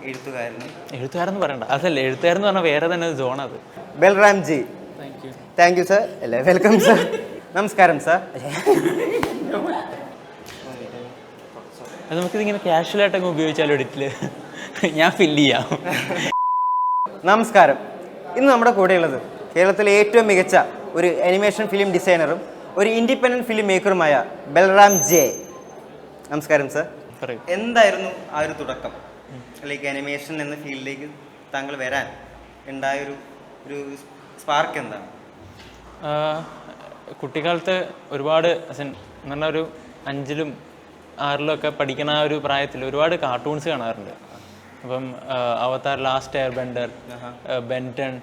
എഴുത്തുകാരെന്ന് പറയണ്ട, അതല്ല, എഴുത്തുകാരെന്ന് പറഞ്ഞാൽ വേറെ തന്നെ സോൺ. അത് Balram G. Thank you sir. അല്ലേ, വെൽക്കം സർ. നമസ്കാരം സർ. അത് നമുക്കിതിങ്ങനെ ക്യാഷ്വലായിട്ടൊക്കെ ഉപയോഗിച്ചാലോ എഡിറ്റിൽ, ഞാൻ ഫില്ല് ചെയ്യാം. നമസ്കാരം. ഇന്ന് നമ്മുടെ കൂടെയുള്ളത് കേരളത്തിലെ ഏറ്റവും മികച്ച ഒരു അനിമേഷൻ ഫിലിം ഡിസൈനറും ഒരു ഇൻഡിപെൻഡൻറ്റ് ഫിലിം മേക്കറുമായ ബൽറാം ജെ. നമസ്കാരം സർ. എന്തായിരുന്നു ആ ഒരു തുടക്കം, ലൈക്ക് അനിമേഷൻ എന്ന ഫീൽഡിലേക്ക് താങ്കൾ വരാൻ ഉണ്ടായൊരു സ്പാർക്ക് എന്താണ്? കുട്ടിക്കാലത്ത് ഒരുപാട് എന്ന് പറഞ്ഞാൽ ഒരു 5ലും 6ലും ഒക്കെ പഠിക്കുന്ന ആ ഒരു പ്രായത്തിൽ ഒരുപാട് കാർട്ടൂൺസ് കാണാറുണ്ട്. അപ്പം Avatar, last Airbender, Ben Ten,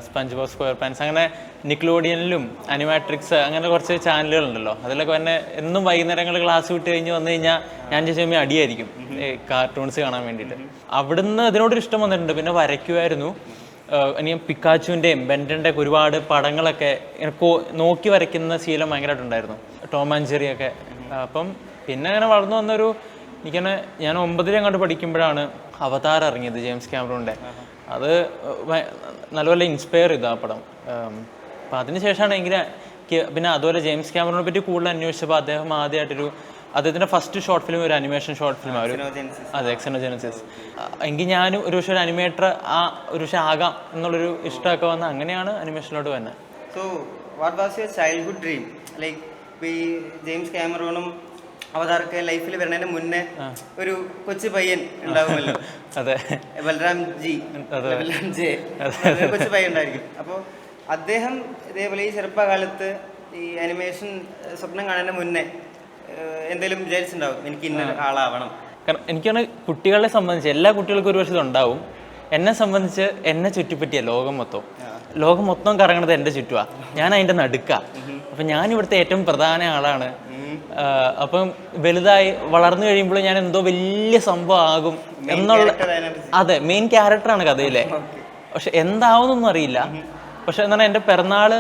SpongeBob SquarePants, അങ്ങനെ നിക്ലോഡിയനിലും അനിമാട്രിക്സ്, അങ്ങനെ കുറച്ച് ചാനലുകളുണ്ടല്ലോ. അതിലൊക്കെ തന്നെ എന്നും വൈകുന്നേരങ്ങളിൽ ക്ലാസ് വിട്ട് കഴിഞ്ഞ് വന്നു കഴിഞ്ഞാൽ ഞാൻ ചോദിച്ചാൽ അടിയായിരിക്കും കാർട്ടൂൺസ് കാണാൻ വേണ്ടിയിട്ട്. അവിടുന്ന് അതിനോടൊരു ഇഷ്ടം വന്നിട്ടുണ്ട്. പിന്നെ വരയ്ക്കുമായിരുന്നു. ഇനി പിക്കാച്ചുവിൻ്റെയും ബെൻറ്റൻ്റെ ഒക്കെ ഒരുപാട് പടങ്ങളൊക്കെ നോക്കി വരയ്ക്കുന്ന ശീലം ഭയങ്കരമായിട്ടുണ്ടായിരുന്നു, ടോം ആൻഡ് ജെറി ഒക്കെ. അപ്പം പിന്നെ അങ്ങനെ വളർന്നു വന്നൊരു എനിക്കന്നെ ഞാൻ 9ൽ അങ്ങോട്ട് പഠിക്കുമ്പോഴാണ് അവതാർ ഇറങ്ങിയത്, ജെയിംസ് ക്യാമറൂണിൻ്റെ. അത് നല്ലപോലെ ഇൻസ്പയർ ചെയ്തു ആ പടം. അപ്പം അതിനുശേഷമാണ് എങ്കിലും പിന്നെ അതുപോലെ ജെയിംസ് ക്യാമറൂണിനെ പറ്റി കൂടുതൽ അന്വേഷിച്ചപ്പോൾ അദ്ദേഹം അദ്ദേഹത്തിൻ്റെ ഫസ്റ്റ് ഷോർട്ട് ഫിലിം ഒരു അനിമേഷൻ ഷോർട്ട് ഫിലിമാണ്. അതെ, എക്സനോജെനസിസ്. എങ്കിൽ ഞാനും ഒരു പക്ഷേ ഒരു അനിമേറ്റർ ഒരു പക്ഷേ ആകാം എന്നുള്ളൊരു ഇഷ്ടമൊക്കെ വന്ന് അങ്ങനെയാണ് അനിമേഷനിലോട്ട് വന്നത്. So what was your childhood dream? Like ഈ ജെയിംസ് ക്യാമറൂണും അവതാരൊക്കെ ലൈഫിൽ വരുന്നതിന് മുന്നേ ഒരു കൊച്ചു പയ്യൻ ഉണ്ടാവുമല്ലോ. അതെ, ബൽറാം ജി, ബൽറാം ജെ, കൊച്ചു പയ്യൻ ഉണ്ടായിരിക്കും. അപ്പോൾ അദ്ദേഹം ഇതേപോലെ ഈ ചെറുപ്പകാലത്ത് ഈ അനിമേഷൻ സ്വപ്നം കാണുന്നതിന് മുന്നേ എന്തെങ്കിലും വിചാരിച്ചിട്ടുണ്ടാവും, എനിക്ക് ഇന്ന ആളാവണം? കാരണം എനിക്കാണ് കുട്ടികളെ സംബന്ധിച്ച്, എല്ലാ കുട്ടികൾക്കും ഒരു വർഷം ഉണ്ടാവും. എന്നെ സംബന്ധിച്ച് എന്നെ ചുറ്റിപ്പറ്റിയ ലോകം മൊത്തം കറങ്ങണത് എൻ്റെ ചുറ്റുമാണ്. ഞാൻ അതിൻ്റെ നടുക്കാ. അപ്പം ഞാൻ ഇവിടുത്തെ ഏറ്റവും പ്രധാന ആളാണ്. അപ്പം വലുതായി വളർന്നു കഴിയുമ്പോൾ ഞാൻ എന്തോ വലിയ സംഭവം ആകും എന്നുള്ള, അതെ, മെയിൻ ക്യാരക്ടറാണ് കഥയിലെ. പക്ഷെ എന്താവുന്നൊന്നും അറിയില്ല. പക്ഷെ എന്താണ്, എൻ്റെ പിറന്നാൾ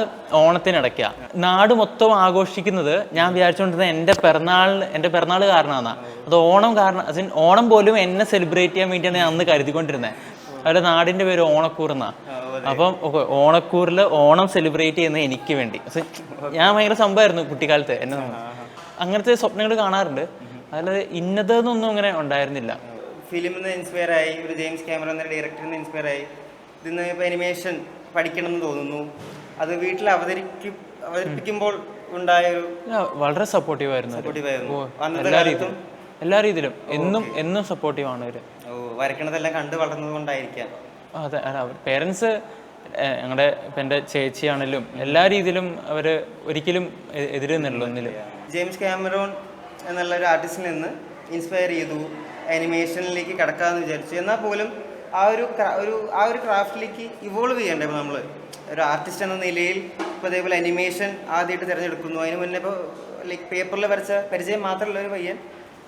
ഓണത്തിനിടയ്ക്കാണ്. നാട് മൊത്തം ആഘോഷിക്കുന്നത് ഞാൻ വിചാരിച്ചുകൊണ്ടിരുന്നത് എൻ്റെ പിറന്നാൾ കാരണമാണ്. അത് ഓണം കാരണം, ഓണം പോലും എന്നെ സെലിബ്രേറ്റ് ചെയ്യാൻ വേണ്ടിയാണ് ഞാൻ അന്ന് കരുതിക്കൊണ്ടിരുന്നത്. അവരുടെ നാടിൻ്റെ പേര് ഓണക്കൂർ എന്നാണ്. അപ്പം ഓണക്കൂറിൽ ഓണം സെലിബ്രേറ്റ് ചെയ്യുന്നത് എനിക്ക് വേണ്ടി. ഞാൻ ഭയങ്കര സംഭവമായിരുന്നു കുട്ടിക്കാലത്ത്. എന്നെ അങ്ങനത്തെ സ്വപ്നങ്ങൾ കാണാറുണ്ട്. അതിൽ ഇന്നതെന്നൊന്നും അങ്ങനെ ഉണ്ടായിരുന്നില്ല. ഫിലിമിൽ നിന്ന് ഇൻസ്പയർ ആയി, ഒരു ജെയിംസ് ക്യാമറ എന്ന ഡയറക്ടറിൽ നിന്ന് ഇൻസ്പയർ ആയി, ഇതിന്ന് ഇപ്പോൾ അനിമേഷൻ പഠിക്കണം എന്ന് തോന്നുന്നു. അത് വീട്ടിൽ അവതരിപ്പിക്കുമ്പോൾ ഉണ്ടായൊരു വളരെ സപ്പോർട്ടീവ് ആയിരുന്നു. എല്ലാ രീതിയിലും എന്നും സപ്പോർട്ടീവ് ആണ് അവർ. വരയ്ക്കണതെല്ലാം കണ്ട് വളർന്നത് കൊണ്ടായിരിക്കാം. അതെ, പേരൻസ്, ഞങ്ങളുടെ ഇപ്പം എൻ്റെ ചേച്ചിയാണെങ്കിലും എല്ലാ രീതിയിലും അവർ ഒരിക്കലും എതിരുന്നില്ല ഒന്നിലും. ജെയിംസ് ക്യാമറൂൺ എന്നുള്ള ഒരു ആർട്ടിസ്റ്റിൽ നിന്ന് ഇൻസ്പയർ ചെയ്തു, അനിമേഷനിലേക്ക് കിടക്കാമെന്ന് വിചാരിച്ചു. എന്നാൽ പോലും ആ ഒരു ക്രാഫ്റ്റിലേക്ക് ഇവോൾവ് ചെയ്യണ്ടേ? ഇപ്പോൾ നമ്മൾ ഒരു ആർട്ടിസ്റ്റ് എന്ന നിലയിൽ ഇപ്പോൾ അതേപോലെ അനിമേഷൻ ആദ്യമായിട്ട് തിരഞ്ഞെടുക്കുന്നു. അതിന് മുന്നേ ഇപ്പോൾ ലൈക്ക് പേപ്പറിൽ വരച്ച പരിചയം മാത്രമല്ല ഒരു പയ്യൻ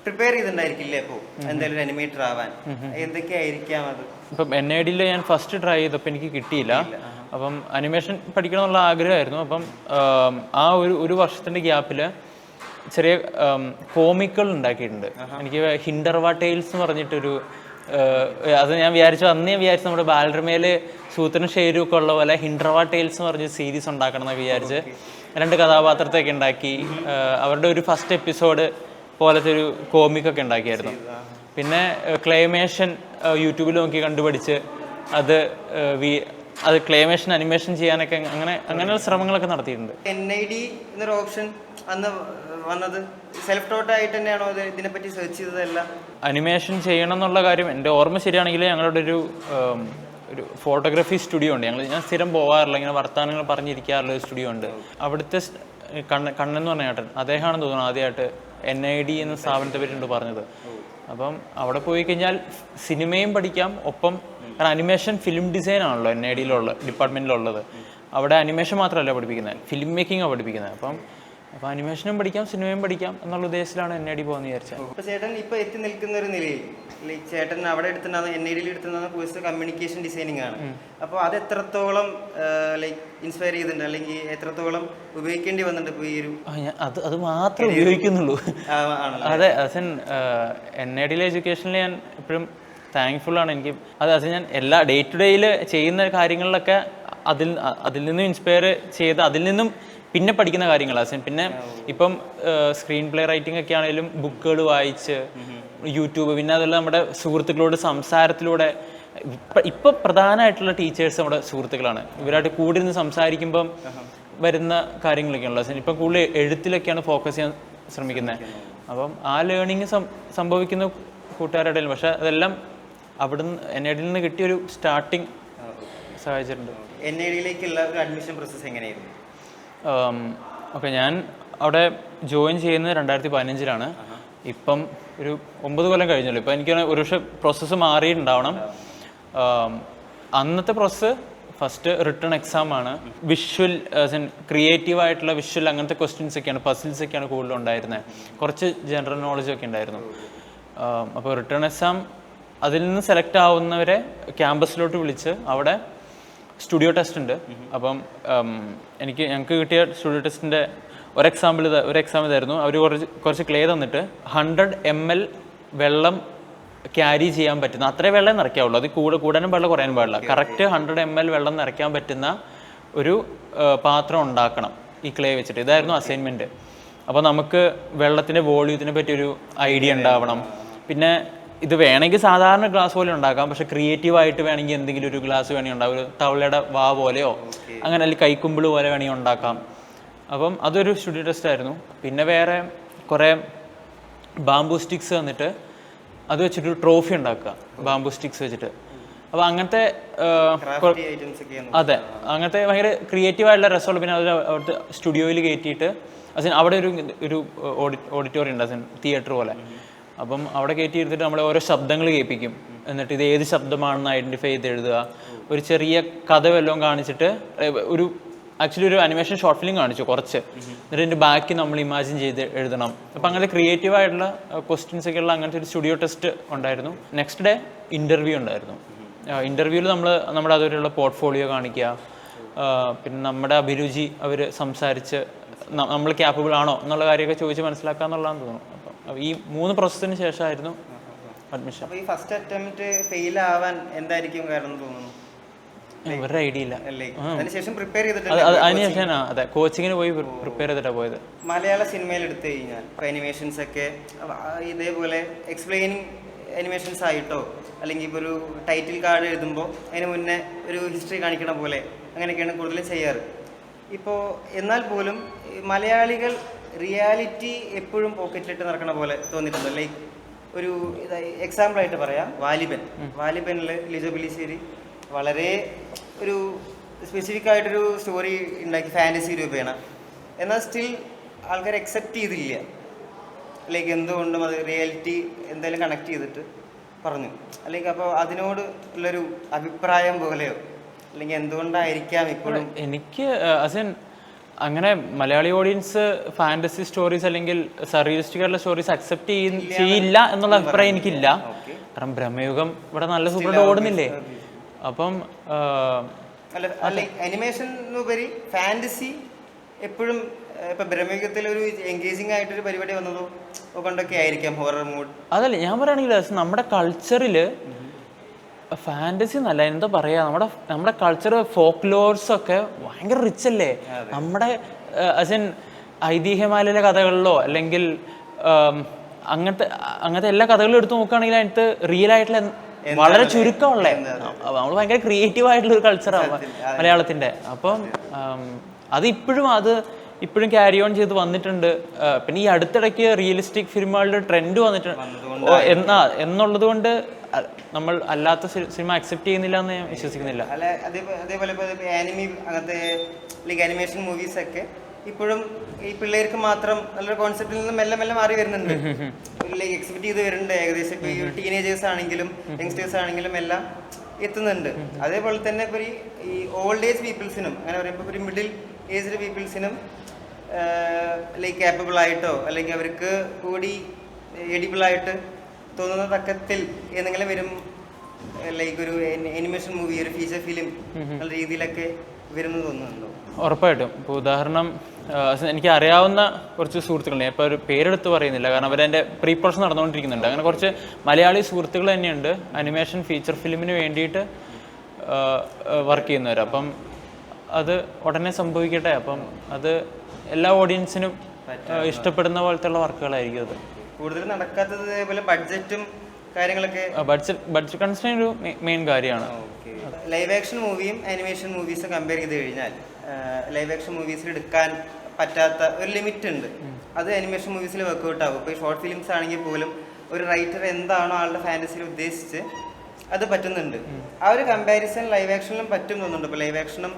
പ്രിപ്പയർ ചെയ്തിട്ടുണ്ടായിരിക്കില്ലേ അപ്പോൾ എന്തായാലും ഒരു അനിമേറ്റർ ആവാൻ? എന്തൊക്കെയായിരിക്കാം അത്? ഇപ്പം NIDയിൽ ഞാൻ ഫസ്റ്റ് ട്രൈ ചെയ്തപ്പോൾ എനിക്ക് കിട്ടിയില്ല. അപ്പം അനിമേഷൻ പഠിക്കണമെന്നുള്ള ആഗ്രഹമായിരുന്നു. അപ്പം ആ ഒരു വർഷത്തിൻ്റെ ഗ്യാപ്പിൽ ചെറിയ കോമിക്കുകൾ ഉണ്ടാക്കിയിട്ടുണ്ട്. എനിക്ക് ഹിൻഡർവാ ടെയിൽസ് എന്ന് പറഞ്ഞിട്ടൊരു, അത് ഞാൻ വിചാരിച്ചു നമ്മുടെ ബാലരമയിൽ സൂത്രനും ഷെയരും ഒക്കെ ഉള്ള പോലെ ഹിൻഡർവാ ടെയിൽസ് എന്ന് പറഞ്ഞൊരു സീരീസ് ഉണ്ടാക്കണം എന്നൊക്കെ വിചാരിച്ച് 2 കഥാപാത്രത്തെയൊക്കെ ഉണ്ടാക്കി അവരുടെ ഒരു ഫസ്റ്റ് എപ്പിസോഡ് പോലത്തെ ഒരു കോമിക്കൊക്കെ ഉണ്ടാക്കിയായിരുന്നു. പിന്നെ ക്ലേമേഷൻ യൂട്യൂബിൽ നോക്കി കണ്ടുപിടിച്ച് അത് ക്ലേമേഷൻ അനിമേഷൻ ചെയ്യാനൊക്കെ അങ്ങനെയുള്ള ശ്രമങ്ങളൊക്കെ നടത്തിയിട്ടുണ്ട്. NID എന്നൊരു ഓപ്ഷൻ അന്ന് വന്നത് സെൽഫ് ടോട്ട് ആയിട്ട് തന്നെയാണോ ഇതിനെപ്പറ്റി സെർച്ച് ചെയ്തതല്ല? അനിമേഷൻ ചെയ്യണം എന്നുള്ള കാര്യം എൻ്റെ ഓർമ്മ ശരിയാണെങ്കിൽ ഞങ്ങളുടെ ഒരു ഫോട്ടോഗ്രാഫി സ്റ്റുഡിയോ ഉണ്ട്. ഞാൻ സ്ഥിരം പോകാറില്ല, ഇങ്ങനെ വർത്തമാനങ്ങൾ പറഞ്ഞിരിക്കാറുള്ള ഒരു സ്റ്റുഡിയോ ഉണ്ട്. അവിടുത്തെ കണ്ണെന്ന് പറഞ്ഞ ചേട്ടൻ, അദ്ദേഹമാണെന്ന് തോന്നുന്നു ആദ്യമായിട്ട് NID എന്ന സ്ഥാപനത്തെ പറ്റിയുണ്ട് പറഞ്ഞത്. അപ്പം അവിടെ പോയി കഴിഞ്ഞാൽ സിനിമയും പഠിക്കാം, ഒപ്പം കാരണം അനിമേഷൻ ഫിലിം ഡിസൈൻ ആണല്ലോ NIDയിലുള്ള ഡിപ്പാർട്ട്മെൻറ്റിലുള്ളത്. അവിടെ അനിമേഷൻ മാത്രമല്ല പഠിപ്പിക്കുന്നത്, ഫിലിം മേക്കിങ്ങാണ് പഠിപ്പിക്കുന്നത്. അപ്പോൾ അനിമേഷനും പഠിക്കാം, സിനിമയും പഠിക്കാം എന്നുള്ള ഉദ്ദേശത്തിലാണ് NID പോകുന്നത് വിചാരിച്ചത്. അപ്പോൾ ചേട്ടൻ ഇപ്പോൾ എത്തി നിൽക്കുന്ന ഒരു നിലയിൽ ലൈക്ക് ചേട്ടൻ അവിടെ എടുത്തിട്ടുണ്ടാകുന്ന NIDയിൽ എടുത്തിട്ടുണ്ടാകുന്ന കോഴ്സ് കമ്മ്യൂണിക്കേഷൻ ഡിസൈനിങ് ആണ്. അപ്പോൾ അത് എത്രത്തോളം ലൈക്ക് ഇൻസ്പയർ ചെയ്തിട്ടുണ്ട്, അല്ലെങ്കിൽ എത്രത്തോളം ഉപയോഗിക്കേണ്ടി വന്നിട്ടുണ്ട് ഇപ്പോൾ ഈ ഒരു? അത് മാത്രമേ ഉപയോഗിക്കുന്നുള്ളൂ. അതെ, NIDയിലെ എഡ്യൂക്കേഷനിൽ ഞാൻ എപ്പോഴും താങ്ക്ഫുള്ളാണ് എനിക്ക്. അത് ഞാൻ എല്ലാ ഡേ ടു ഡേയിൽ ചെയ്യുന്ന കാര്യങ്ങളിലൊക്കെ അതിൽ നിന്നും ഇൻസ്പയർ ചെയ്ത് അതിൽ നിന്നും പിന്നെ പഠിക്കുന്ന കാര്യങ്ങളാണ്. പിന്നെ ഇപ്പം സ്ക്രീൻ പ്ലേ റൈറ്റിംഗ് ഒക്കെ ആണെങ്കിലും ബുക്കുകൾ വായിച്ച് യൂട്യൂബ്, പിന്നെ അതുപോലെ നമ്മുടെ സുഹൃത്തുക്കളോട് സംസാരത്തിലൂടെ ഇപ്പം പ്രധാനമായിട്ടുള്ള ടീച്ചേഴ്സ് നമ്മുടെ സുഹൃത്തുക്കളാണ്. ഇവരായിട്ട് കൂടി നിന്ന് സംസാരിക്കുമ്പം വരുന്ന കാര്യങ്ങളൊക്കെയാണല്ലോ. ഇപ്പം കൂടുതൽ എഴുത്തിലൊക്കെയാണ് ഫോക്കസ് ചെയ്യാൻ ശ്രമിക്കുന്നത്. അപ്പം ആ ലേണിങ് സംഭവിക്കുന്ന കൂട്ടുകാരുടെ, പക്ഷെ അതെല്ലാം അവിടുന്ന് NID നിന്ന് കിട്ടിയൊരു സ്റ്റാർട്ടിങ് സഹായിച്ചിട്ടുണ്ട്. NIDയിലേക്കുള്ള ഒരു അഡ്മിഷൻ പ്രോസസ്സ് എങ്ങനെയായിരുന്നു? ഓക്കെ, ഞാൻ അവിടെ ജോയിൻ ചെയ്യുന്നത് 2015-ലാണ്. ഇപ്പം ഒരു 9 കൊല്ലം കഴിഞ്ഞല്ലോ. ഇപ്പം എനിക്ക് ഒരു പക്ഷേ പ്രോസസ്സ് മാറിയിട്ടുണ്ടാവണം. അന്നത്തെ പ്രോസസ്സ് ഫസ്റ്റ് റിട്ടേൺ എക്സാം ആണ്. വിഷ്വൽ ക്രിയേറ്റീവ് ആയിട്ടുള്ള വിഷ്വൽ അങ്ങനത്തെ ക്വസ്റ്റ്യൻസ് ഒക്കെയാണ്, പസിൽസ് ഒക്കെയാണ് കൂടുതലും ഉണ്ടായിരുന്നത്. കുറച്ച് ജനറൽ നോളജ് ഒക്കെ ഉണ്ടായിരുന്നു. അപ്പോൾ റിട്ടേൺ എക്സാം, അതിൽ നിന്ന് സെലക്ട് ആവുന്നവരെ ക്യാമ്പസിലോട്ട് വിളിച്ച് അവിടെ സ്റ്റുഡിയോ ടെസ്റ്റ് ഉണ്ട്. അപ്പം ഞങ്ങൾക്ക് കിട്ടിയ സ്റ്റുഡിയോ ടെസ്റ്റിൻ്റെ ഒരു എക്സാം ഇതായിരുന്നു. അവർ കുറച്ച് ക്ലേ തന്നിട്ട് 100 ml വെള്ളം ക്യാരി ചെയ്യാൻ പറ്റുന്ന അത്രേ വെള്ളം നിറയ്ക്കാവുള്ളൂ. അത് കൂടാനും പാടില്ല, കുറയാനും പാടില്ല. കറക്റ്റ് 100 ml വെള്ളം നിറയ്ക്കാൻ പറ്റുന്ന ഒരു പാത്രം ഉണ്ടാക്കണം ഈ ക്ലേ വെച്ചിട്ട്. ഇതായിരുന്നു അസൈൻമെൻറ്റ്. അപ്പോൾ നമുക്ക് വെള്ളത്തിൻ്റെ വോള്യൂത്തിനെ പറ്റിയൊരു ഐഡിയ ഉണ്ടാവണം. പിന്നെ ഇത് വേണമെങ്കിൽ സാധാരണ ഗ്ലാസ് പോലെ ഉണ്ടാക്കാം, പക്ഷെ ക്രിയേറ്റീവായിട്ട് വേണമെങ്കിൽ എന്തെങ്കിലും ഒരു ഗ്ലാസ് വേണമെങ്കിൽ ഉണ്ടാവും, ഒരു തവളയുടെ വാ പോലെയോ അങ്ങനെ, അല്ലെങ്കിൽ കൈക്കുമ്പിൾ പോലെ വേണമെങ്കിൽ ഉണ്ടാക്കാം. അപ്പം അതൊരു സ്റ്റുഡിയോ ടെസ്റ്റ് ആയിരുന്നു. പിന്നെ വേറെ കുറേ ബാംബൂ സ്റ്റിക്സ് തന്നിട്ട് അത് വെച്ചിട്ടൊരു ട്രോഫി ഉണ്ടാക്കുക, ബാംബൂ സ്റ്റിക്സ് വെച്ചിട്ട്. അപ്പോൾ അങ്ങനത്തെ അതെ, അങ്ങനത്തെ ഭയങ്കര ക്രിയേറ്റീവായിട്ടുള്ള രസമുള്ള. പിന്നെ അത് അവിടുത്തെ സ്റ്റുഡിയോയിൽ കയറ്റിയിട്ട് അവിടെ ഒരു ഓഡിറ്റോറിയം ഉണ്ട്, തിയേറ്റർ പോലെ. അപ്പം അവിടെ കയറ്റി എടുത്തിട്ട് നമ്മളെ ഓരോ ശബ്ദങ്ങൾ കേൾപ്പിക്കും. എന്നിട്ട് ഇത് ഏത് ശബ്ദമാണെന്ന് ഐഡൻറ്റിഫൈ ചെയ്ത് എഴുതുക. ഒരു ചെറിയ കഥ വല്ലതും കാണിച്ചിട്ട് ആക്ച്വലി ഒരു അനിമേഷൻ ഷോർട്ട് ഫിലിം കാണിച്ചു കുറച്ച്. എന്നിട്ട് ഇതിൻ്റെ ബാക്കി നമ്മൾ ഇമാജിൻ ചെയ്ത് എഴുതണം. അപ്പം അങ്ങനത്തെ ക്രിയേറ്റീവായിട്ടുള്ള ക്വസ്റ്റ്യൻസ് ഒക്കെ ഉള്ള അങ്ങനത്തെ ഒരു സ്റ്റുഡിയോ ടെസ്റ്റ് ഉണ്ടായിരുന്നു. നെക്സ്റ്റ് ഡേ ഇൻ്റർവ്യൂ ഉണ്ടായിരുന്നു. ഇൻ്റർവ്യൂവിൽ നമ്മുടെ അതുവരെയുള്ള പോർട്ട്ഫോളിയോ കാണിക്കുക, പിന്നെ നമ്മുടെ അഭിരുചി അവർ സംസാരിച്ച് നമ്മൾ ക്യാപ്പബിൾ ആണോ എന്നുള്ള കാര്യമൊക്കെ ചോദിച്ച് മനസ്സിലാക്കുക എന്നുള്ളതാണെന്ന് തോന്നുന്നു. അപ്പം ഈ 3 പ്രോസസ്സിന് ശേഷമായിരുന്നു അഡ്മിഷൻ. അപ്പോൾ ഈ ഫസ്റ്റ് അറ്റംപ്റ്റ് ഫെയിൽ ആവാൻ എന്തായിരിക്കും കാരണം തോന്നുന്നു? ഒരു ഐഡിയ ഇല്ല. അതിനുശേഷം പ്രിപ്പയർ ചെയ്തിട്ട് അതെ, കോച്ചിങ്ങിന് പോയി പ്രിപ്പയർ ചെയ്തിട്ടാണ് പോയത്. മലയാള സിനിമയിൽ എടുത്തു കഴിഞ്ഞാൽ ഇപ്പോൾ അനിമേഷൻസ് ഒക്കെ ഇതേപോലെ എക്സ്പ്ലെയിനിങ് അനിമേഷൻസ് ആയിട്ടോ, അല്ലെങ്കിൽ ഇപ്പോൾ ഒരു ടൈറ്റിൽ കാർഡ് എഴുതുമ്പോൾ അതിന് മുന്നേ ഒരു ഹിസ്റ്ററി കാണിക്കണ പോലെ അങ്ങനെയൊക്കെയാണ് കൂടുതലും ചെയ്യാറ്. ഇപ്പോൾ എന്നാൽ പോലും മലയാളികൾ റിയാലിറ്റി എപ്പോഴും പോക്കറ്റിലിട്ട് നടക്കണ പോലെ തോന്നിയിട്ടുണ്ട്. ലൈക്ക് ഒരു എക്സാമ്പിളായിട്ട് പറയാം, വാലിബനിൽ ലിജോ പെല്ലിശ്ശേരി വളരെ ഒരു സ്പെസിഫിക് ആയിട്ടൊരു സ്റ്റോറി ഉണ്ടാക്കി ഫാൻറ്റസി രൂപേണ. എന്നാൽ സ്റ്റിൽ ആൾക്കാർ അക്സെപ്റ്റ് ചെയ്തില്ല. ലൈക്ക് എന്തുകൊണ്ടും അത് റിയാലിറ്റി എന്തായാലും കണക്ട് ചെയ്തിട്ട് പറഞ്ഞു. അല്ലെങ്കിൽ അപ്പോൾ അതിനോട് ഉള്ളൊരു അഭിപ്രായം പോലെയോ, അല്ലെങ്കിൽ എന്തുകൊണ്ടായിരിക്കാം ഇപ്പോഴും എനിക്ക് അങ്ങനെ മലയാളി ഓഡിയൻസ് ഫാൻറ്റസി സ്റ്റോറീസ് അല്ലെങ്കിൽ സറിയലിസ്റ്റിക് ആയിട്ടുള്ള സ്റ്റോറീസ് അക്സെപ്റ്റ് ചെയ്യില്ല എന്നുള്ള അഭിപ്രായം എനിക്കില്ല. കാരണം ബ്രഹ്മയുഗം ഇവിടെ നല്ല സൂപ്പറായിട്ട് ഓടുന്നില്ലേ. അപ്പം അനിമേഷനുപരി ഫാൻറ്റസി എപ്പോഴും ഇപ്പൊ ബ്രഹ്മയുഗത്തിൽ ഒരു എൻഗേജിങ് ആയിട്ടൊരു പരിപാടി വന്നതോ കൊണ്ടൊക്കെ ആയിരിക്കാം ഹൊറർ മൂഡ്. അതല്ല ഞാൻ പറയുകയാണെങ്കിൽ നമ്മുടെ കൾച്ചറിൽ ഫാൻറ്റസി എന്നല്ല, എന്താ പറയുക, നമ്മുടെ കൾച്ചർ ഫോക്ലോർസ് ഒക്കെ ഭയങ്കര റിച്ച് അല്ലേ. നമ്മുടെ ഐതിഹ്യമാലയിലെ കഥകളിലോ അല്ലെങ്കിൽ അങ്ങനത്തെ എല്ലാ കഥകളും എടുത്ത് നോക്കുകയാണെങ്കിൽ അതിനകത്ത് റിയൽ ആയിട്ടുള്ള വളരെ ചുരുക്കമുള്ളേ. നമ്മൾ ഭയങ്കര ക്രിയേറ്റീവ് ആയിട്ടുള്ള ഒരു കൾച്ചറാണ് മലയാളത്തിൻ്റെ. അപ്പം അത് ഇപ്പോഴും ക്യാരി ഓൺ ചെയ്ത് വന്നിട്ടുണ്ട്. പിന്നെ ഈ അടുത്തിടയ്ക്ക് റിയലിസ്റ്റിക് ഫിലിമുകളുടെ ട്രെൻഡ് വന്നിട്ടുണ്ട് എന്നുള്ളത് കൊണ്ട് നമ്മൾ അല്ലാത്ത സിനിമ അക്സെപ്റ്റ് ചെയ്യുന്നില്ല എന്ന് ഞാൻ വിശ്വസിക്കുന്നില്ല. അതേപോലെ ആനിമി അങ്ങനത്തെ ലൈക്ക് അനിമേഷൻ മൂവീസ് ഒക്കെ ഇപ്പോഴും ഈ പിള്ളേർക്ക് മാത്രം നല്ലൊരു കോൺസെപ്റ്റിൽ നിന്ന് മെല്ലെ മെല്ലെ മാറി വരുന്നുണ്ട്. ലൈക്ക് എക്സ്പെക്ട് ചെയ്ത് വരുന്നുണ്ട്. ഏകദേശം ഇപ്പോൾ ഈ ടീനേജേഴ്സ് ആണെങ്കിലും യങ്സ്റ്റേഴ്സ് ആണെങ്കിലും എല്ലാം എത്തുന്നുണ്ട്. അതേപോലെ തന്നെ ഇപ്പോൾ ഈ ഓൾഡ് ഏജ് പീപ്പിൾസിനും അങ്ങനെ പറയുമ്പോൾ ഒരു മിഡിൽ ഏജ്ഡ് പീപ്പിൾസിനും ലൈക്ക് ക്യാപ്പബിൾ ആയിട്ടോ അല്ലെങ്കിൽ അവർക്ക് കൂടി എഡിബിളായിട്ട് തോന്നുന്ന തക്കത്തിൽ ഏതെങ്കിലും വരും ലൈക്ക് ഒരു അനിമേഷൻ മൂവി, ഒരു ഫീച്ചർ ഫിലിം എന്നുള്ള രീതിയിലൊക്കെ വരുമെന്ന് തോന്നുന്നുണ്ടോ? ഉറപ്പായിട്ടും. ഇപ്പോൾ ഉദാഹരണം എനിക്ക് അറിയാവുന്ന കുറച്ച് സുഹൃത്തുക്കളുണ്ട്. ഞാൻ ഇപ്പോൾ ഒരു പേരെടുത്ത് പറയുന്നില്ല, കാരണം അവരെൻ്റെ പ്രീ പ്രൊഡക്ഷൻ നടന്നുകൊണ്ടിരിക്കുന്നുണ്ട്. അങ്ങനെ കുറച്ച് മലയാളി സുഹൃത്തുക്കൾ തന്നെയുണ്ട് അനിമേഷൻ ഫീച്ചർ ഫിലിമിന് വേണ്ടിയിട്ട് വർക്ക് ചെയ്യുന്നവർ. അപ്പം അത് ഉടനെ സംഭവിക്കട്ടെ. അപ്പം അത് എല്ലാ ഓഡിയൻസിനും ഇഷ്ടപ്പെടുന്ന പോലത്തെ വർക്കുകളായിരിക്കും അത്. കൂടുതൽ നടക്കാത്തത് ഇതേപോലെ ബഡ്ജറ്റും കാര്യങ്ങളൊക്കെ. ബഡ്ജറ്റ് കൺസ്ട്രെയിൻ ഒരു മെയിൻ കാര്യമാണ്. ലൈവ് ആക്ഷൻ മൂവിയും ആനിമേഷൻ മൂവീസും കമ്പയർ ചെയ്ത് കഴിഞ്ഞാൽ ലൈവ് ആക്ഷൻ മൂവീസിൽ എടുക്കാൻ പറ്റാത്ത ഒരു ലിമിറ്റ് ഉണ്ട്. അത് ആനിമേഷൻ മൂവീസിൽ വർക്ക്ഔട്ട് ആകും. ഇപ്പോൾ ഈ ഷോർട്ട് ഫിലിംസ് ആണെങ്കിൽ പോലും ഒരു റൈറ്റർ എന്താണോ ആളുടെ ഫാൻറ്റസിയിൽ ഉദ്ദേശിച്ച് അത് പറ്റുന്നുണ്ട്. ആ ഒരു കമ്പാരിസൺ ലൈവ് ആക്ഷനിലും പറ്റും തോന്നുന്നുണ്ട്. ഇപ്പോൾ ലൈവ് ആക്ഷനും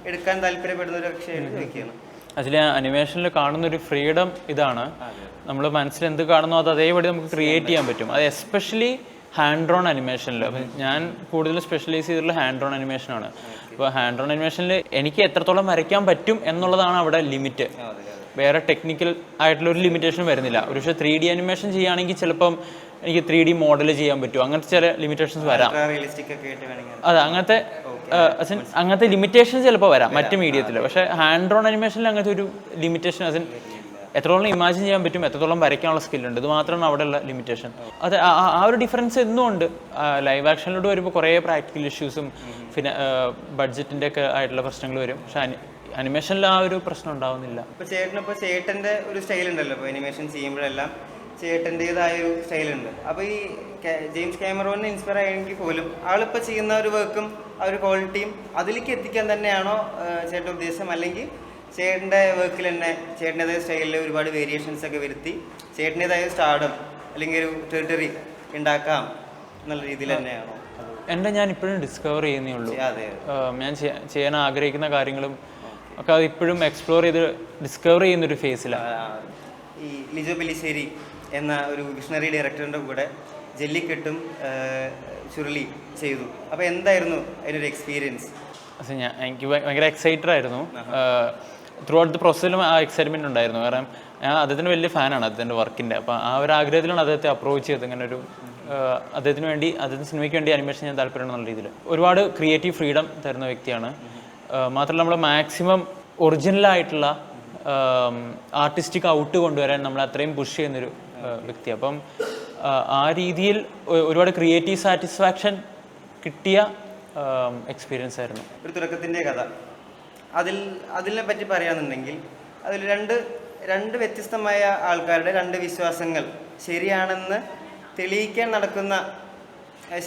എടുക്കാൻ താല്പര്യപ്പെടുന്ന ഒരു കക്ഷിയായിട്ട് ചോദിക്കുകയാണ്. അതിൽ അനിമേഷനിൽ കാണുന്ന ഒരു ഫ്രീഡം ഇതാണ്, നമ്മൾ മനസ്സിൽ എന്ത് കാണുന്നോ അത് അതേപടി നമുക്ക് ക്രിയേറ്റ് ചെയ്യാൻ പറ്റും. അത് എസ്പെഷ്യലി ഹാൻഡ് ഓൺ അനിമേഷനിൽ. അപ്പം ഞാൻ കൂടുതൽ സ്പെഷ്യലൈസ് ചെയ്തിട്ടുള്ള ഹാൻഡ് ഓൺ അനിമേഷനാണ്. അപ്പോൾ ഹാൻഡ് ഓൺ അനിമേഷനിൽ എനിക്ക് എത്രത്തോളം വരയ്ക്കാൻ പറ്റും എന്നുള്ളതാണ് അവിടെ ലിമിറ്റ്. വേറെ ടെക്നിക്കൽ ആയിട്ടുള്ള ഒരു ലിമിറ്റേഷൻ വരുന്നില്ല. ഒരു പക്ഷേ 3D അനിമേഷൻ ചെയ്യുകയാണെങ്കിൽ ചിലപ്പം എനിക്ക് 3D മോഡൽ ചെയ്യാൻ പറ്റും, അങ്ങനത്തെ ചില ലിമിറ്റേഷൻസ് വരാം. അതെ, അങ്ങനത്തെ ലിമിറ്റേഷൻ ചിലപ്പോൾ വരാം മറ്റ് മീഡിയത്തിൽ. പക്ഷേ ഹാൻഡ് ഓൺ അനിമേഷനിൽ അങ്ങനത്തെ ഒരു ലിമിറ്റേഷൻ എത്രത്തോളം ഇമാജിൻ ചെയ്യാൻ പറ്റും, എത്രത്തോളം വരയ്ക്കാനുള്ള സ്കില്ലുണ്ട്, ഇത് മാത്രമാണ് അവിടെയുള്ള ലിമിറ്റേഷൻ. അത് ആ ഒരു ഡിഫറൻസ് എന്നും ഉണ്ട്. ലൈവ് ആക്ഷനിലോട്ട് വരുമ്പോൾ കുറേ പ്രാക്ടിക്കൽ ഇഷ്യൂസും പിന്നെ ബഡ്ജറ്റിൻ്റെ ഒക്കെ ആയിട്ടുള്ള പ്രശ്നങ്ങൾ വരും. പക്ഷെ അനിമേഷനിൽ ആ ഒരു പ്രശ്നം ഉണ്ടാവുന്നില്ല. ഇപ്പോൾ ചേട്ടൻ്റെ ഒരു സ്റ്റൈൽ ഉണ്ടല്ലോ, ഇപ്പോൾ അനിമേഷൻ ചെയ്യുമ്പോഴെല്ലാം ചേട്ടൻ്റെതായ ഒരു സ്റ്റൈലുണ്ട്. അപ്പോൾ ഈ ജെയിംസ് കാമറോണിനെ ഇൻസ്പയർ ആയെങ്കിൽ പോലും ആളിപ്പോൾ ചെയ്യുന്ന ഒരു വർക്കും ആ ഒരു ക്വാളിറ്റിയും അതിലേക്ക് എത്തിക്കാൻ തന്നെയാണോ ചേട്ടൻ ഉദ്ദേശം, അല്ലെങ്കിൽ ചേട്ടൻ്റെ വർക്കിൽ തന്നെ ചേട്ടൻ്റെതായ സ്റ്റൈലിൽ ഒരുപാട് വേരിയേഷൻസ് ഒക്കെ വരുത്തി ചേട്ടൻ്റെതായ സ്റ്റാർഡം അല്ലെങ്കിൽ ഒരു ടെറിട്ടറി ഉണ്ടാക്കാം എന്നുള്ള രീതിയിൽ തന്നെയാണോ? ഞാൻ ഇപ്പോഴും ഡിസ്കവർ ചെയ്യുന്നേ ഉള്ളൂ. ഞാൻ ചെയ്യാൻ ആഗ്രഹിക്കുന്ന കാര്യങ്ങളും ഒക്കെ അത് ഇപ്പോഴും എക്സ്പ്ലോർ ചെയ്ത് ഡിസ്കവർ ചെയ്യുന്നൊരു ഫേസിലാണ്. ഈ ലിജോ പെല്ലിശ്ശേരി എന്ന ഒരു വിഷണറി ഡയറക്ടറിൻ്റെ കൂടെ ജെല്ലിക്കെട്ടും ചുരുളി ചെയ്തു. അപ്പോൾ എന്തായിരുന്നു അതിനൊരു എക്സ്പീരിയൻസ്? എനിക്ക് ഭയങ്കര എക്സൈറ്റഡ് ആയിരുന്നു. ത്രൂ ഔട്ട് ദി പ്രോസസ്സിലും ആ എക്സൈറ്റ്മെൻറ്റ് ഉണ്ടായിരുന്നു. കാരണം ഞാൻ അദ്ദേഹത്തിന് വലിയ ഫാനാണ് അദ്ദേഹത്തിൻ്റെ വർക്കിൻ്റെ. അപ്പോൾ ആ ഒരു ആഗ്രഹത്തിലാണ് അദ്ദേഹത്തെ അപ്രോച്ച് ചെയ്തത്. ഇങ്ങനെ ഒരു അദ്ദേഹത്തിൻ്റെ സിനിമയ്ക്ക് വേണ്ടി അനിമേഷൻ ഞാൻ താല്പര്യമുള്ള രീതിയിൽ ഒരുപാട് ക്രിയേറ്റീവ് ഫ്രീഡം തരുന്ന വ്യക്തിയാണ്. മാത്രമല്ല നമ്മൾ മാക്സിമം ഒറിജിനലായിട്ടുള്ള ആർട്ടിസ്റ്റിക് ഔട്ട് കൊണ്ടുവരാൻ നമ്മൾ അത്രയും പുഷ് ചെയ്യുന്നൊരു വ്യക്തി. അപ്പം ആ രീതിയിൽ ഒരുപാട് ക്രിയേറ്റീവ് സാറ്റിസ്ഫാക്ഷൻ കിട്ടിയ എക്സ്പീരിയൻസ് ആയിരുന്നു. ഒരു തുടക്കത്തിൻ്റെ കഥ അതിനെ പറ്റി പറയുകയാണെന്നുണ്ടെങ്കിൽ അതിൽ രണ്ട് വ്യത്യസ്തമായ ആൾക്കാരുടെ രണ്ട് വിശ്വാസങ്ങൾ ശരിയാണെന്ന് തെളിയിക്കാൻ നടക്കുന്ന,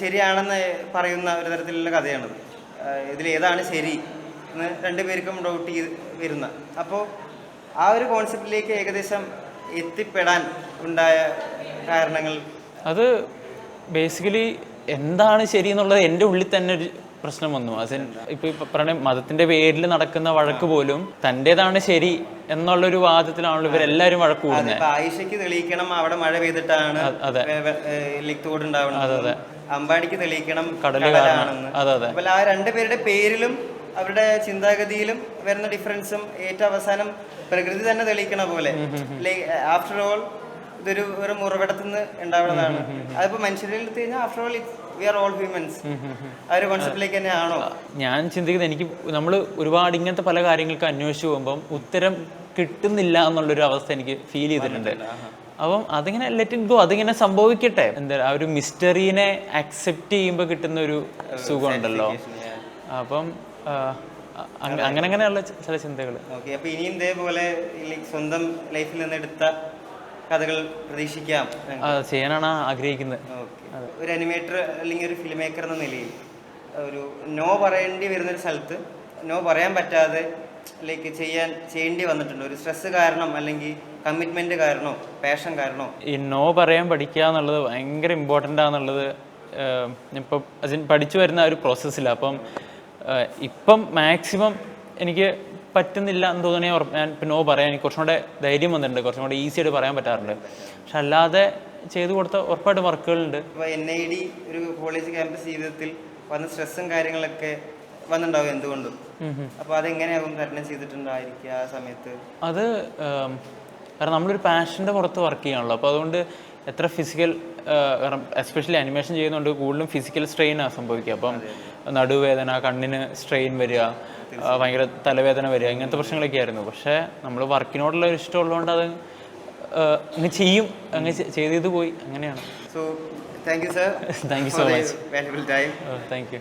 ശരിയാണെന്ന് പറയുന്ന ഒരു തരത്തിലുള്ള കഥയാണത്. ഇതിലേതാണ് ശരി എന്ന് രണ്ടുപേർക്കും ഡൗട്ട് ചെയ്ത് വരുന്ന. അപ്പോൾ ആ ഒരു കോൺസെപ്റ്റിലേക്ക് ഏകദേശം എത്തിപ്പെടാൻ ഉണ്ടായ കാരണങ്ങൾ? അത് ബേസിക്കലി എന്താണ് ശരി എന്നുള്ളത് എൻ്റെ ഉള്ളിൽ തന്നെ ഒരു പ്രശ്നം വന്നു. ഇപ്പോൾ പറഞ്ഞ മതത്തിൻ്റെ പേരിൽ നടക്കുന്ന വഴക്ക് പോലും തൻ്റേതാണ് ശരി എന്നുള്ളൊരു വാദത്തിലാണല്ലോ ഇവരെല്ലാവരും വഴക്ക് കൂടുന്നത്. ആയിഷയ്ക്ക് തെളിയിക്കണം അവിടെ മഴ പെയ്തിട്ടാണ് തോടുണ്ടാവണം, അമ്പാടിക്ക് തെളിയിക്കണം കടലാണെന്ന്. അപ്പോൾ ആ രണ്ടുപേരുടെ പേരിലും അവരുടെ ചിന്താഗതിയിലും വരുന്ന ഡിഫറൻസും ഏറ്റവും അവസാനം പ്രകൃതി തന്നെ തെളിയിക്കണ പോലെ ആഫ്റ്റർ ഓൾ ഇതൊരു ഉറവിടത്തിൽ നിന്ന് ഉണ്ടാവുന്നതാണ്. അതിപ്പോൾ മനുഷ്യരിൽ എടുത്തു കഴിഞ്ഞാൽ after all we are all humans ആ ഒരു കോൺസെപ്റ്റിലേക്ക് തന്നെയാണോ? ഞാൻ ചിന്തിക്കുന്നത്, എനിക്ക് നമ്മൾ ഒരുപാട് ഇങ്ങനത്തെ പല കാര്യങ്ങൾക്ക് അന്വേഷിച്ച് പോകുമ്പം ഉത്തരം കിട്ടുന്നില്ല എന്നുള്ളൊരു അവസ്ഥ എനിക്ക് ഫീൽ ചെയ്തിട്ടുണ്ട്. അപ്പം അതിങ്ങനെ ലെറ്റ് ഇറ്റ് ഗോ, അതിങ്ങനെ സംഭവിക്കട്ടെ. ആ ഒരു മിസ്റ്ററീനെ അക്സെപ്റ്റ് ചെയ്യുമ്പോൾ കിട്ടുന്ന ഒരു സുഖമുണ്ടല്ലോ. അപ്പം അങ്ങനെയുള്ള ചില ചിന്തകൾ. ഓക്കെ, അപ്പോൾ ഇനിയും ഇതേപോലെ സ്വന്തം ലൈഫിൽ നിന്ന് എടുത്ത കഥകൾ പ്രതീക്ഷിക്കാം ചെയ്യാനാണ് ആഗ്രഹിക്കുന്നത്. ഒരു അനിമേറ്റർ അല്ലെങ്കിൽ ഒരു ഫിലിം മേക്കർ എന്ന നിലയിൽ ഒരു നോ പറയേണ്ടി വരുന്നൊരു സ്ഥലത്ത് നോ പറയാൻ പറ്റാതെ ചെയ്യേണ്ടി വന്നിട്ടുണ്ട്, ഒരു സ്ട്രെസ് കാരണം അല്ലെങ്കിൽ കമ്മിറ്റ്മെന്റ് കാരണോ പാഷൻ കാരണോ? ഈ നോ പറയാൻ പഠിക്കുക എന്നുള്ളത് ഭയങ്കര ഇമ്പോർട്ടൻ്റ് ആണെന്നുള്ളത് ഇപ്പം പഠിച്ചു വരുന്ന ഒരു പ്രോസസ്സില്ല. അപ്പം ഇപ്പം മാക്സിമം എനിക്ക് പറ്റുന്നില്ല എന്ന് തോന്നുകയാണെങ്കിൽ ഞാൻ ഇപ്പം നോ പറയാൻ എനിക്ക് കുറച്ചും കൂടെ ധൈര്യം വന്നിട്ടുണ്ട്, കുറച്ചും കൂടെ ഈസി ആയിട്ട് പറയാൻ പറ്റാറുണ്ട്. പക്ഷെ അല്ലാതെ ചെയ്തു കൊടുത്ത ഉറപ്പായിട്ട് വർക്കുകളുണ്ട്. ഇപ്പോൾ NID ഒരു കോളേജ് ക്യാമ്പസ് ജീവിതത്തിൽ വന്ന സ്ട്രെസ്സും കാര്യങ്ങളൊക്കെ വന്നിട്ടുണ്ടാവും എന്തുകൊണ്ടും. അപ്പോൾ അതെങ്ങനെയാകും തരണം ചെയ്തിട്ടുണ്ടായിരിക്കുക ആ സമയത്ത്? അത് കാരണം നമ്മളൊരു പാഷൻ്റെ പുറത്ത് വർക്ക് ചെയ്യാണല്ലോ. അപ്പോൾ അതുകൊണ്ട് എത്ര ഫിസിക്കൽ, എസ്പെഷ്യലി അനിമേഷൻ ചെയ്യുന്നതുകൊണ്ട് കൂടുതലും ഫിസിക്കൽ സ്ട്രെയിനാണ് സംഭവിക്കുക. അപ്പം നടുവേദന, കണ്ണിന് സ്ട്രെയിൻ വരിക, ഭയങ്കര തലവേദന വരിക, ഇങ്ങനത്തെ പ്രശ്നങ്ങളൊക്കെ ആയിരുന്നു. പക്ഷേ നമ്മൾ വർക്കിനോടുള്ള ഒരു ഇഷ്ടമുള്ളതുകൊണ്ട് അത് അങ്ങ് ചെയ്യും, അങ്ങ് ചെയ്ത് പോയി, അങ്ങനെയാണ്. So thank you sir, thank you so much. Valuable time. Thank you.